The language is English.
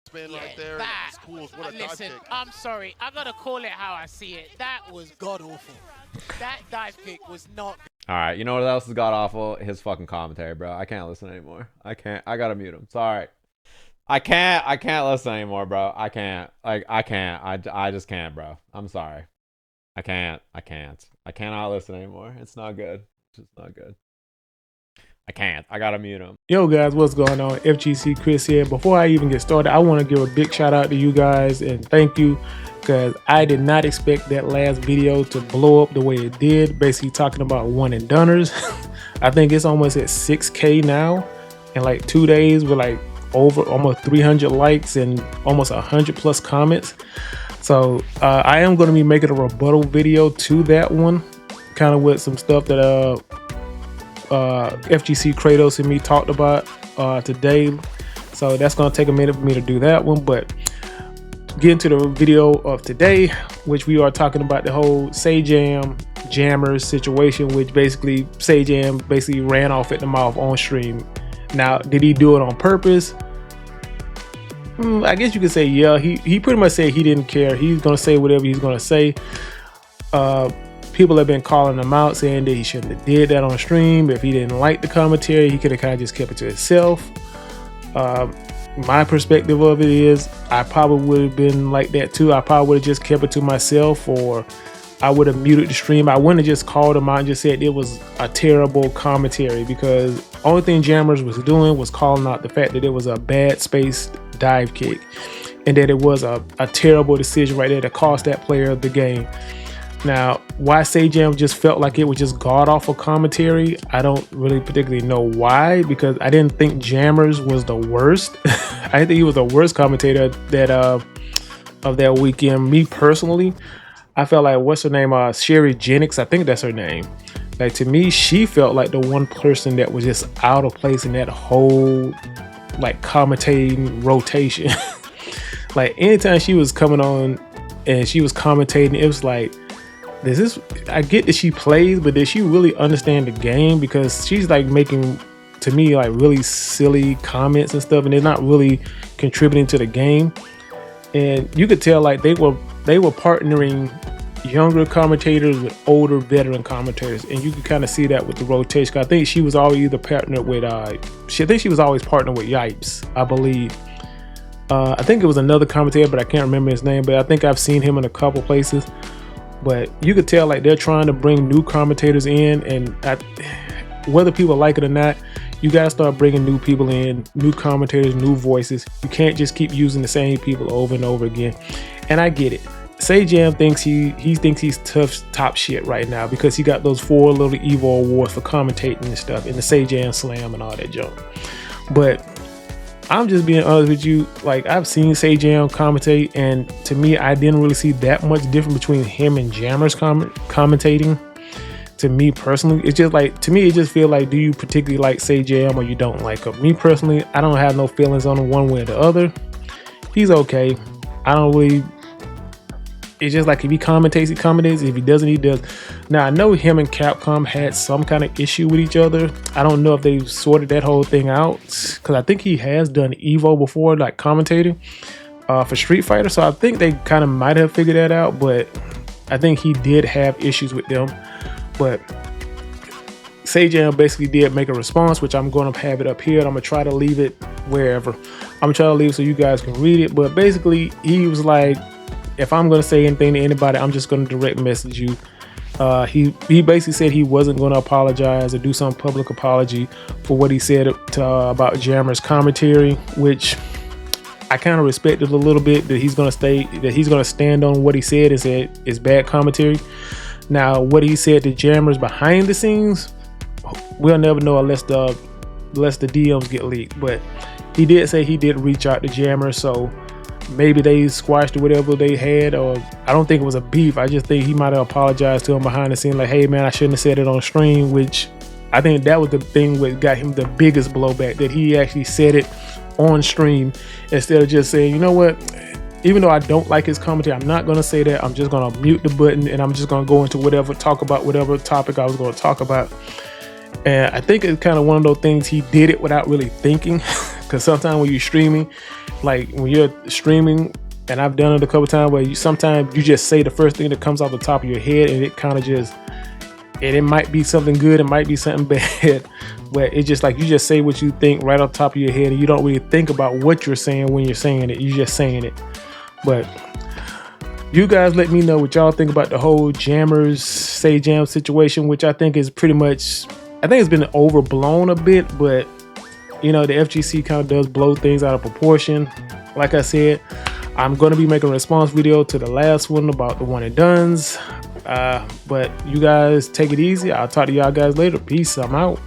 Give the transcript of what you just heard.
spin Yeah, right there. that. It's cool. What a dive Listen, kick. I'm sorry. I gotta call it how I see it. That was god awful. That dive kick was not. All right, you know what else is god awful? His fucking commentary, bro. I can't listen anymore. I can't. I gotta mute him. Sorry. I can't. I can't listen anymore, bro. I can't. Like I can't. I just can't, bro. I'm sorry. I can't. I can't. I cannot listen anymore. It's not good. It's just not good. I can't. I gotta mute him. Yo guys, what's going on? FGC Chris here. Before I even get started, I want to give a big shout out to you guys and thank you, because I did not expect that last video to blow up the way it did. Basically talking about one and doners. I think it's almost at 6K now. In like 2 days with like over almost 300 likes and almost 100 plus comments. So I am going to be making a rebuttal video to that one, kind of with some stuff that FGC Kratos and me talked about today. So that's going to take a minute for me to do that one, but get into the video of today, which we are talking about the whole Sajam Jammers situation, which basically Sajam basically ran off at the mouth on stream. Now, did he do it on purpose? I guess you could say yeah. He pretty much said he didn't care. He's gonna say whatever he's gonna say. People have been calling him out, saying that he shouldn't have did that on stream. If he didn't like the commentary, he could have kind of just kept it to himself. My perspective of it is, I probably would have been like that too. I probably would have just kept it to myself, or I would have muted the stream. I wouldn't have just called him out and just said it was a terrible commentary, because only thing Jammers was doing was calling out the fact that it was a bad space dive kick and that it was a terrible decision right there to cost that player the game. Now, why Sajam just felt like it was just god awful commentary, I don't really particularly know why, because I didn't think Jammers was the worst. I think he was the worst commentator that of that weekend. Me personally, I felt like, what's her name? Sherry Jennings, I think that's her name. Like, to me, she felt like the one person that was just out of place in that whole like commentating rotation. Like, anytime she was coming on and she was commentating, it was like, I get that she plays, but does she really understand the game? Because she's like making, to me, like really silly comments and stuff, and they're not really contributing to the game. And you could tell like they were partnering younger commentators with older veteran commentators, and you could kind of see that with the rotation. I think she was always either partnered with I think she was always partnered with Yipes, I believe. I think it was another commentator, but I can't remember his name, but I think I've seen him in a couple places. But you could tell like they're trying to bring new commentators in, and whether people like it or not, you gotta start bringing new people in, new commentators, new voices. You can't just keep using the same people over and over again. And I get it. Sajam thinks he thinks he's tough top shit right now, because he got those 4 little Evo awards for commentating and stuff, and the Sajam Slam and all that junk. But I'm just being honest with you. Like, I've seen Sajam commentate, and to me, I didn't really see that much difference between him and Jammers commentating. To me personally, it's just like, to me, it just feel like, do you particularly like Sajam or you don't like him? Me personally, I don't have no feelings on him one way or the other. He's okay. I don't really. It's just like, if he commentates, he commentates. If he doesn't, he does. Now, I know him and Capcom had some kind of issue with each other. I don't know if they sorted that whole thing out, because I think he has done Evo before, like commentating for Street Fighter. So I think they kind of might have figured that out, but I think he did have issues with them. But Sajam basically did make a response, which I'm going to have it up here, and I'm going to try to leave it wherever. I'm going to try to leave it so you guys can read it. But basically, he was like, if I'm going to say anything to anybody, I'm just going to direct message you. He basically said he wasn't going to apologize or do some public apology for what he said about Jammer's commentary, which I kind of respected a little bit, that he's going to stand on what he said and said it's bad commentary. Now, what he said to Jammers behind the scenes, we'll never know unless the DMs get leaked. But he did say he did reach out to Jammers, so maybe they squashed whatever they had, or I don't think it was a beef. I just think he might have apologized to him behind the scene, like, hey man, I shouldn't have said it on stream, which I think that was the thing that got him the biggest blowback, that he actually said it on stream instead of just saying, you know what, even though I don't like his commentary, I'm not going to say that. I'm just going to mute the button, and I'm just going to go into talk about whatever topic I was going to talk about. And I think it's kind of one of those things, he did it without really thinking, because sometimes when you're streaming, like when you're streaming, and I've done it a couple times, where you sometimes you just say the first thing that comes off the top of your head, and it kind of just, and it might be something good, it might be something bad, but it's just like you just say what you think right off the top of your head, and you don't really think about what you're saying when you're saying it. You're just saying it. But you guys let me know what y'all think about the whole jammers Sajam situation, which I think is pretty much, I think it's been overblown a bit, but you know, the FGC kind of does blow things out of proportion. Like I said, I'm going to be making a response video to the last one about the one and dones. But you guys take it easy. I'll talk to y'all guys later. Peace. I'm out.